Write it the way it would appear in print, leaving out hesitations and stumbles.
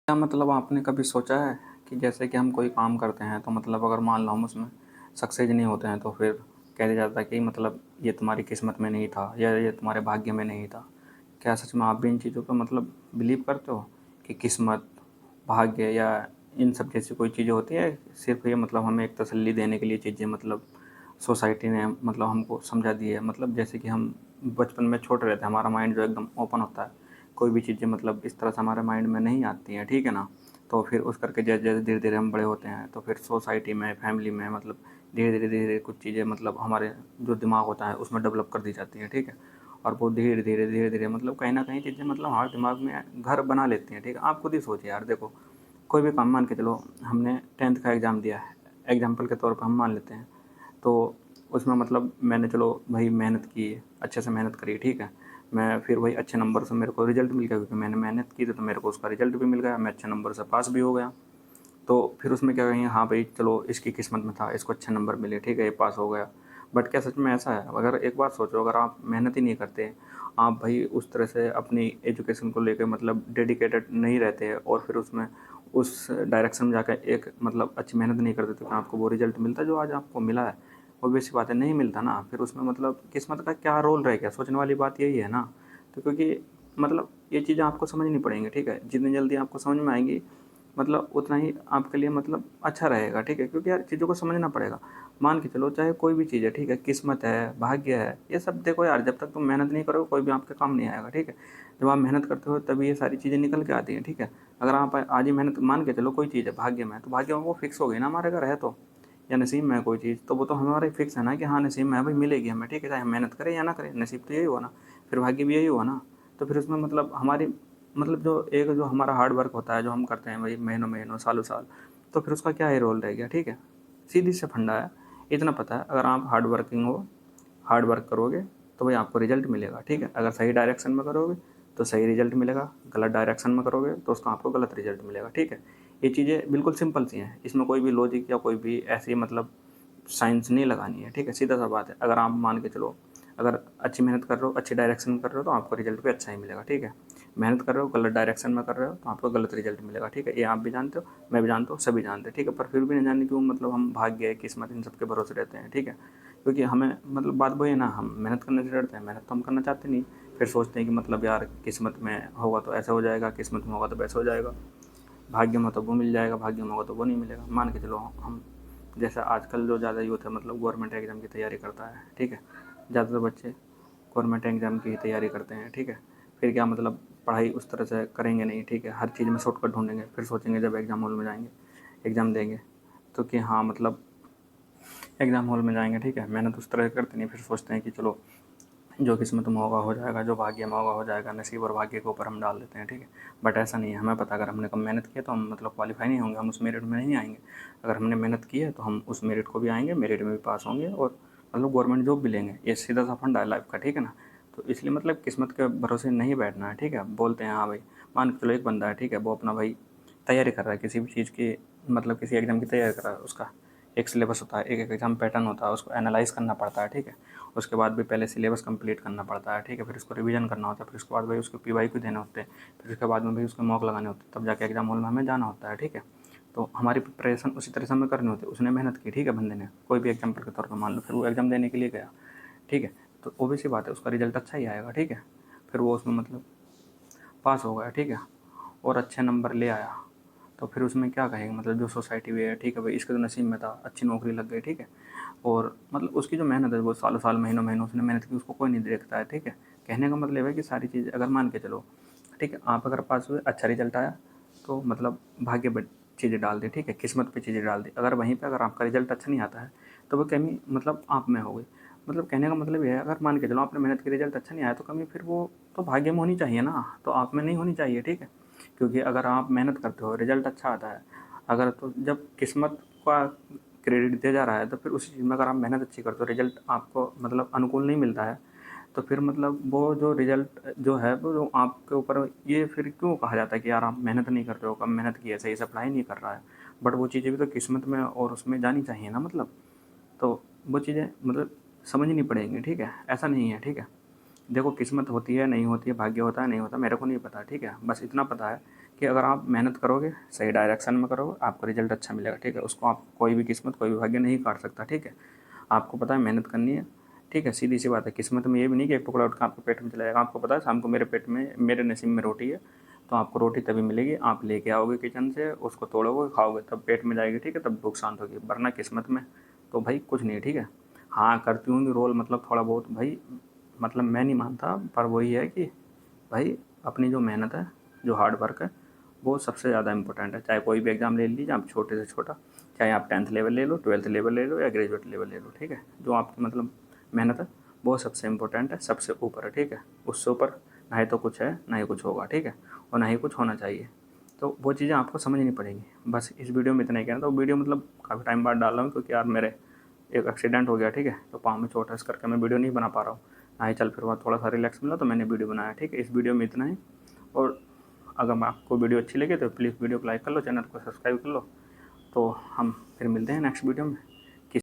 क्या मतलब आपने कभी सोचा है कि जैसे कि हम कोई काम करते हैं तो मतलब अगर मान लो हम उसमें सक्सेस नहीं होते हैं तो फिर कह दिया जाता है कि मतलब ये तुम्हारी किस्मत में नहीं था या ये तुम्हारे भाग्य में नहीं था। क्या सच में आप भी इन चीज़ों पर मतलब बिलीव करते हो कि किस्मत, भाग्य या इन सब जैसी कोई चीज़ें होती है? सिर्फ ये मतलब हमें एक तसल्ली देने के लिए चीज़ें मतलब सोसाइटी ने मतलब हमको समझा दी है। मतलब जैसे कि हम बचपन में छोटे रहते हैं, हमारा माइंड जो एकदम ओपन होता है, कोई भी चीज़ें मतलब इस तरह से हमारे माइंड में नहीं आती हैं, ठीक है ना? तो फिर उस करके जैसे जैसे धीरे धीरे हम बड़े होते हैं तो फिर सोसाइटी में, फैमिली में मतलब धीरे धीरे कुछ चीज़ें मतलब हमारे जो दिमाग होता है उसमें डेवलप कर दी जाती हैं, ठीक है? और वो धीरे धीरे मतलब कहीं ना कहीं चीज़ें मतलब हमारे दिमाग में घर बना लेती हैं, ठीक है? आप खुद ही सोचिए यार, देखो कोई भी काम मान के चलो, हमने 10th का एग्ज़ाम दिया है, एग्जाम्पल के तौर पर हम मान लेते हैं। तो उसमें मतलब मैंने चलो भाई मेहनत की, अच्छे से मेहनत करी, ठीक है? मैं फिर वही अच्छे नंबर से मेरे को रिज़ल्ट मिल गया, क्योंकि मैंने मेहनत की थी तो मेरे को उसका रिज़ल्ट भी मिल गया, मैं अच्छे नंबर से पास भी हो गया। तो फिर उसमें क्या कहेंगे, हाँ भाई चलो इसकी किस्मत में था, इसको अच्छे नंबर मिले, ठीक है, ये पास हो गया। बट क्या सच में ऐसा है? अगर एक बात सोचो, अगर आप मेहनत ही नहीं करते, आप भाई उस तरह से अपनी एजुकेशन को लेकर मतलब डेडिकेटेड नहीं रहते और फिर उसमें उस डायरेक्शन में जाकर एक मतलब अच्छी मेहनत नहीं करते, तो क्या आपको वो रिज़ल्ट मिलता जो आज आपको मिला है? ऑब्वियस सी बात है, नहीं मिलता ना। फिर उसमें मतलब किस्मत का क्या रोल रह गया? सोचने वाली बात यही है ना। तो क्योंकि मतलब ये चीज़ें आपको समझनी पड़ेंगी, ठीक है? जितनी जल्दी आपको समझ में आएंगी मतलब उतना ही आपके लिए मतलब अच्छा रहेगा, ठीक है? क्योंकि यार चीज़ों को समझना पड़ेगा। मान के चलो चाहे कोई भी चीज़ है, ठीक है? किस्मत है, भाग्य है, ये सब देखो यार, जब तक तुम मेहनत नहीं करोगे कोई भी आपके काम नहीं आएगा, ठीक है? जब आप मेहनत करते हो तभी ये सारी चीज़ें निकल के आती हैं, ठीक है? अगर आप आज ही मेहनत मान के चलो, कोई चीज़ है भाग्य में, तो भाग्य में वो फिक्स हो गई ना हमारे अगर है तो, या नसीब में है कोई चीज़, तो वो तो हमारे फिक्स है ना कि हाँ नसीब में है भाई, मिलेगी हमें, ठीक है? चाहे हम मेहनत करें या ना करें, नसीब तो यही हुआ ना, फिर भाग्य भी यही हुआ ना। तो फिर उसमें मतलब हमारी मतलब जो हमारा हार्ड वर्क होता है, जो हम करते हैं भाई महीनों महीनों सालों साल, तो फिर उसका क्या ही रोल रह गया, ठीक है? सीधी से फंडा है, इतना पता है, अगर आप हार्ड वर्किंग हो, हार्ड वर्क करोगे तो भाई आपको रिजल्ट मिलेगा, ठीक है? अगर सही डायरेक्शन में करोगे तो सही रिजल्ट मिलेगा, गलत डायरेक्शन में करोगे तो उसका आपको गलत रिजल्ट मिलेगा, ठीक है? ये चीज़ें बिल्कुल सिंपल सी हैं, इसमें कोई भी लॉजिक या कोई भी ऐसी मतलब साइंस नहीं लगानी है, ठीक है? सीधा सा बात है। अगर आप मान के चलो, अगर अच्छी मेहनत कर रहे हो, अच्छी डायरेक्शन में कर रहे हो, तो आपको रिजल्ट भी अच्छा ही मिलेगा, ठीक है? मेहनत कर रहे हो, गलत डायरेक्शन में कर रहे हो, तो आपको गलत रिजल्ट मिलेगा, ठीक है? ये आप भी जानते हो, मैं भी जानता हूँ, सभी जानते हैं, ठीक है? पर फिर भी नहीं जानने क्यों मतलब हम भाग्य, किस्मत इन सब के भरोसे रहते हैं, ठीक है? क्योंकि हमें मतलब बात वही है ना, हम मेहनत करने से डरते हैं, मेहनत तो हम करना चाहते नहीं। फिर सोचते हैं कि मतलब यार किस्मत में होगा तो ऐसा हो जाएगा, किस्मत में होगा तो वैसा हो जाएगा, भाग्य में तो वो मिल जाएगा, भाग्य में होगा तो वो नहीं मिलेगा। मान के चलो हम, जैसे आजकल जो ज़्यादा यूथ है मतलब गवर्नमेंट एग्ज़ाम की तैयारी करता है, ठीक है? ज़्यादातर बच्चे गवर्नमेंट एग्ज़ाम की ही तैयारी करते हैं, ठीक है? फिर क्या मतलब पढ़ाई उस तरह से करेंगे नहीं, ठीक है? हर चीज़ में शॉर्टकट ढूंढेंगे, फिर सोचेंगे जब एग्ज़ाम हॉल में जाएंगे, एग्ज़ाम देंगे, तो कि हाँ मतलब एग्ज़ाम हॉल में जाएंगे, ठीक है, मेहनत उस तरह से करते नहीं, फिर सोचते हैं कि चलो जो किस्मत में होगा हो जाएगा, जो भाग्य में होगा हो जाएगा, नसीब और भाग्य के ऊपर हम डाल देते हैं, ठीक है? बट ऐसा नहीं है, हमें पता है अगर हमने कम मेहनत की है तो हम मतलब क्वालिफाई नहीं होंगे, हम उस मेरिट में नहीं आएंगे। अगर हमने मेहनत की है तो हम उस मेरिट को भी आएंगे, मेरिट में भी पास होंगे और मतलब गवर्नमेंट जॉब भी लेंगे। ये सीधा सा फंडा है लाइफ का, ठीक है ना? तो इसलिए मतलब किस्मत के भरोसे नहीं बैठना है, ठीक है? बोलते हैं हाँ भाई, मान के चलो एक बंदा है, ठीक है, वो अपना भाई तैयारी कर रहा है किसी भी चीज़ की, मतलब किसी एग्ज़ाम की तैयारी कर रहा है, उसका एक सिलेबस होता है, एक एग्ज़ाम पैटर्न होता है, उसको एनालाइज़ करना पड़ता है, ठीक है? उसके बाद भी पहले सिलेबस कंप्लीट करना पड़ता है, ठीक है? फिर उसको रिवीजन करना होता है, फिर उसके बाद भाई उसको पीवाईक्यू देने होते हैं, फिर उसके बाद में भाई उसके मॉक लगाने होते हैं, तब जाके एग्ज़ाम हॉल में हमें जाना होता है, ठीक है? तो हमारी प्रिपरेशन उसी तरह से हमें करनी होती है। उसने मेहनत की, ठीक है, बंदे ने कोई भी एग्जाम्पल के तौर पर मान लो, फिर वो एग्ज़ाम देने के लिए गया, ठीक है? तो ऑब्वियस सी बात है उसका रिजल्ट अच्छा ही आएगा, ठीक है? फिर वो उसमें मतलब पास हो गया, ठीक है, और अच्छे नंबर ले आया, तो फिर उसमें क्या कहेंगे मतलब जो सोसाइटी भी है, ठीक है भाई इसके तो नसीब में था, अच्छी नौकरी लग गई, ठीक है? और मतलब उसकी जो मेहनत है वो सालों साल महीनों महीनों उसने मेहनत की, उसको कोई नहीं देखता है, ठीक है? कहने का मतलब है कि सारी चीज़ अगर मान के चलो, ठीक है, आप अगर पास हुए, अच्छा रिजल्ट आया, तो मतलब भाग्य पे चीज़ें डाल दी, ठीक है, किस्मत पे चीज़ें डाल दी। अगर वहीं पे अगर आपका रिजल्ट अच्छा नहीं आता है तो वो कमी मतलब आप में हो गई। मतलब कहने का मतलब ये है, अगर मान के चलो आपने मेहनत की, रिजल्ट अच्छा नहीं आया, तो कमी फिर वो तो भाग्य में होनी चाहिए ना, तो आप में नहीं होनी चाहिए, ठीक है? क्योंकि अगर आप मेहनत करते हो, रिजल्ट अच्छा आता है, अगर तो जब किस्मत का क्रेडिट दिया जा रहा है, तो फिर उसी चीज़ में अगर आप मेहनत अच्छी करते हो, रिजल्ट आपको मतलब अनुकूल नहीं मिलता है, तो फिर मतलब वो जो रिजल्ट जो है वो जो आपके ऊपर, ये फिर क्यों कहा जाता है कि यार आप मेहनत नहीं करते हो, कम मेहनत की है, सही से पढ़ाई नहीं कर रहा है। बट वो चीज़ें भी तो किस्मत में और उसमें जानी चाहिए ना मतलब। तो वो चीज़ें मतलब समझनी पड़ेंगी, ठीक है? ऐसा नहीं है, ठीक है? देखो किस्मत होती है, नहीं होती है, भाग्य होता है, नहीं होता, मेरे को नहीं पता, ठीक है? बस इतना पता है कि अगर आप मेहनत करोगे, सही डायरेक्शन में करोगे, आपको रिजल्ट अच्छा मिलेगा, ठीक है। उसको आप कोई भी किस्मत, कोई भी भाग्य नहीं काट सकता, ठीक है। आपको पता है मेहनत करनी है, ठीक है, सीधी सी बात है। किस्मत में ये भी नहीं कि एक टुकड़ा उठ के आपके पेट में चला जाएगा। आपको पता है शाम को मेरे पेट में, मेरे नसीब में रोटी है, तो आपको रोटी तभी मिलेगी, आप लेके आओगे किचन से, उसको तोड़ोगे, खाओगे, तब पेट में जाएगी, ठीक है, तब भूख शांत होगी। वरना किस्मत में तो भाई कुछ नहीं है, ठीक है। हाँ, करती होंगी रोल, मतलब थोड़ा बहुत भाई, मतलब मैं नहीं मानता, पर वही है कि भाई अपनी जो मेहनत है, जो हार्ड वर्क है, वो सबसे ज़्यादा इंपॉर्टेंट है। चाहे कोई भी एग्ज़ाम ले लीजिए आप, छोटे से छोटा, चाहे आप 10th लेवल ले लो, 12th लेवल ले लो, या ग्रेजुएट लेवल ले लो, ठीक है। जो आपकी मतलब मेहनत है वो सबसे इम्पोर्टेंट है, सबसे ऊपर है, ठीक है। उससे ऊपर ना ही तो कुछ है, ना ही कुछ होगा, ठीक है, और ना ही कुछ होना चाहिए। तो वो चीज़ें आपको समझनी पड़ेंगी। बस इस वीडियो में इतना ही कहना। तो वीडियो मतलब काफ़ी टाइम बाद डाल रहा हूँ, क्योंकि यार मेरे एक एक्सीडेंट हो गया, ठीक है, तो पाँव में चोट है, इस करके मैं वीडियो नहीं बना पा रहा हूँ। ना ही चल फिर वहाँ थोड़ा सा रिलैक्स मिला तो मैंने वीडियो बनाया, ठीक है। इस वीडियो में इतना ही। और अगर आपको वीडियो अच्छी लगे तो प्लीज़ वीडियो को लाइक कर लो, चैनल को सब्सक्राइब कर लो। तो हम फिर मिलते हैं नेक्स्ट वीडियो में।